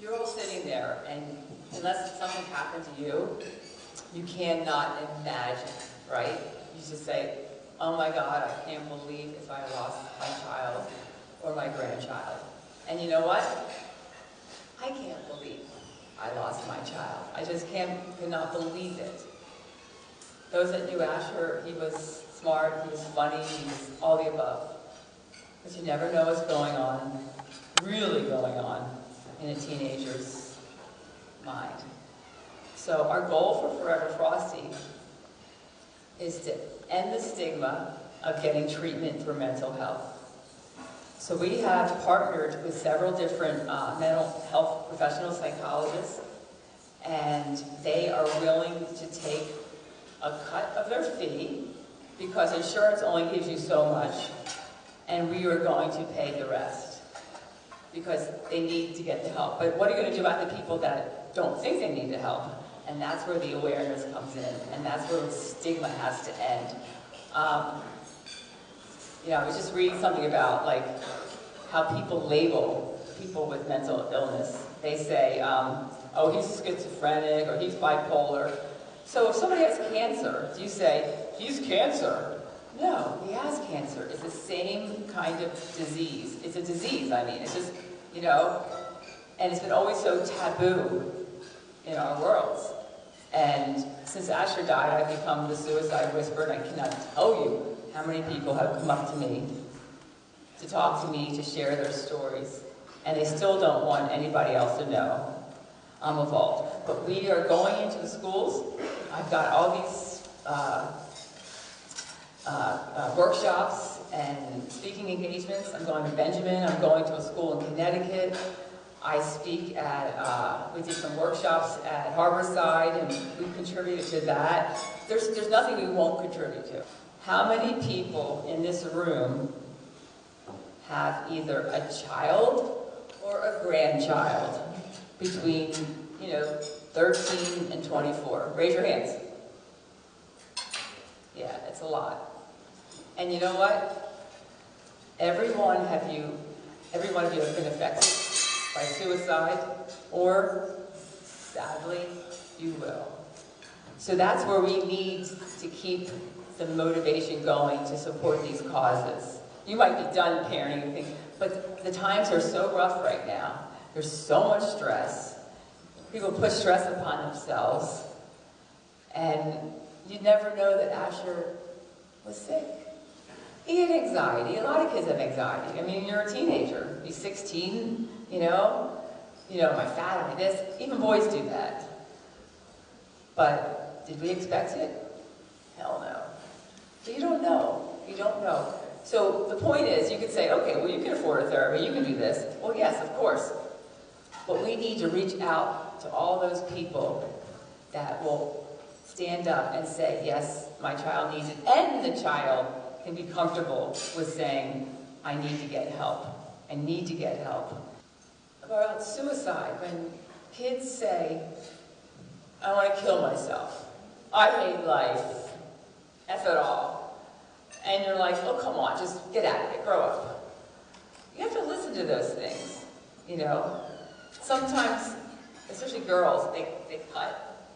you're all sitting there, and unless something happened to you, you cannot imagine, right? You just say, oh my God, I can't believe if I lost my child or my grandchild. And you know what? I can't believe I lost my child. I just cannot believe it. Those that knew Asher, he was smart, he was funny, he was all the above. But you never know what's going on, really going on, in a teenager's mind. So our goal for Forever Frosty is to end the stigma of getting treatment for mental health. So we have partnered with several different mental health professional psychologists, and they are willing to take a cut of their fee because insurance only gives you so much, and we are going to pay the rest because they need to get the help. But what are you going to do about the people that don't think they need the help? And that's where the awareness comes in, and that's where the stigma has to end. You know, I was just reading something about like how people label people with mental illness. They say, oh, he's schizophrenic or he's bipolar. So if somebody has cancer, do you say, he's cancer? No, he has cancer. It's the same kind of disease. It's a disease, I mean. It's just, you know, and it's been always so taboo in our worlds. And since Asher died, I've become the suicide whisperer, and I cannot tell you how many people have come up to me to talk to me, to share their stories, and they still don't want anybody else to know I'm involved. But we are going into the schools. I've got all these workshops and speaking engagements. I'm going to Benjamin. I'm going to a school in Connecticut. I speak at, we did some workshops at Harborside, and we contributed to that. There's nothing we won't contribute to. How many people in this room have either a child or a grandchild between, you know, 13 and 24? Raise your hands. Yeah, it's a lot. And you know what? Every one of you have been affected by suicide, or sadly, you will. So that's where we need to keep the motivation going to support these causes. You might be done parenting, but the times are so rough right now. There's so much stress. People put stress upon themselves, and you never know that Asher was sick. He had anxiety. A lot of kids have anxiety. I mean, you're a teenager. He's 16, you know, am I fat, am I this? Even boys do that. But did we expect it? Hell no. So you don't know. You don't know. So the point is, you could say, okay, well, you can afford a therapy, you can do this. Well, yes, of course. But we need to reach out to all those people that will stand up and say, yes, my child needs it. And the child can be comfortable with saying, I need to get help. I need to get help. About suicide, when kids say, I want to kill myself. I hate life. F it all. And you're like, oh, come on, just get out of it, grow up. You have to listen to those things, you know. Sometimes, especially girls, they cut,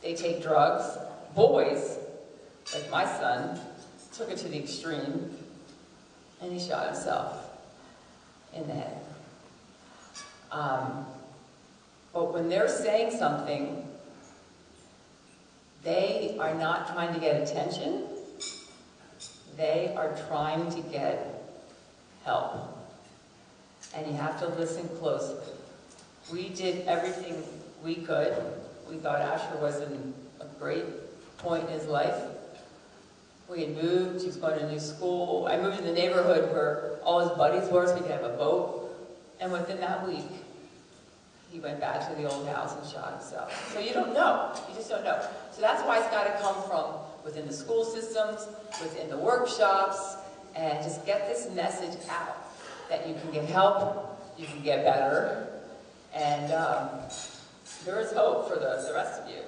they take drugs. Boys, like my son, took it to the extreme, and he shot himself in the head. But when they're saying something, they are not trying to get attention. They are trying to get help. And you have to listen closely. We did everything we could. We thought Asher was in a great point in his life. We had moved, he was going to a new school. I moved in the neighborhood where all his buddies were so we could have a boat. And within that week, he went back to the old house and shot himself. So you don't know. You just don't know. So that's why it's got to come from within the school systems, within the workshops, and just get this message out that you can get help, you can get better, and there is hope for the rest of you.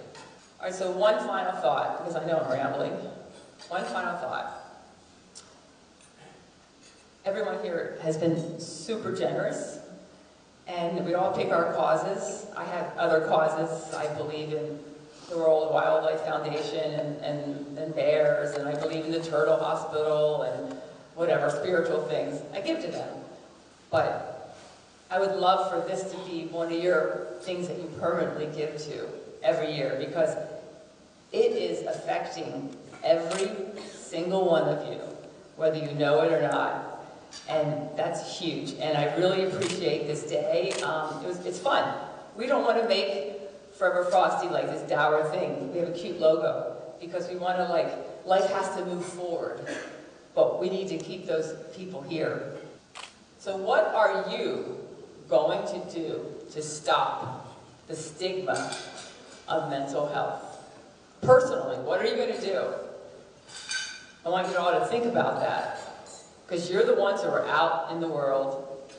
All right, so one final thought, because I know I'm rambling. One final thought. Everyone here has been super generous And we all pick our causes. I have other causes. I believe in the World Wildlife Foundation and bears, and I believe in the Turtle Hospital and whatever spiritual things. I give to them. But I would love for this to be one of your things that you permanently give to every year, because it is affecting every single one of you, whether you know it or not. And that's huge. And I really appreciate this day. It's fun. We don't want to make Forever Frosty like this dour thing. We have a cute logo because we want to, like, life has to move forward. But we need to keep those people here. So what are you going to do to stop the stigma of mental health? Personally, what are you going to do? I want you all to think about that, because you're the ones who are out in the world,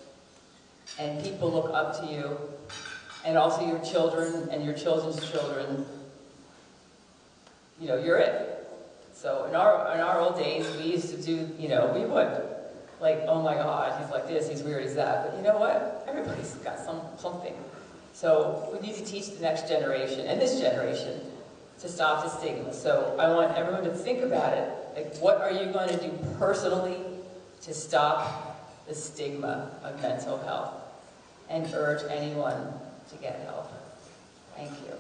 and people look up to you, and also your children and your children's children. You know, you're it. So in our old days, we used to do, we would. Like, oh my God, he's like this, he's weird, he's that. But you know what? Everybody's got something. So we need to teach the next generation, and this generation, to stop the stigma. So I want everyone to think about it. Like, what are you going to do personally to stop the stigma of mental health? And urge anyone to get help. Thank you.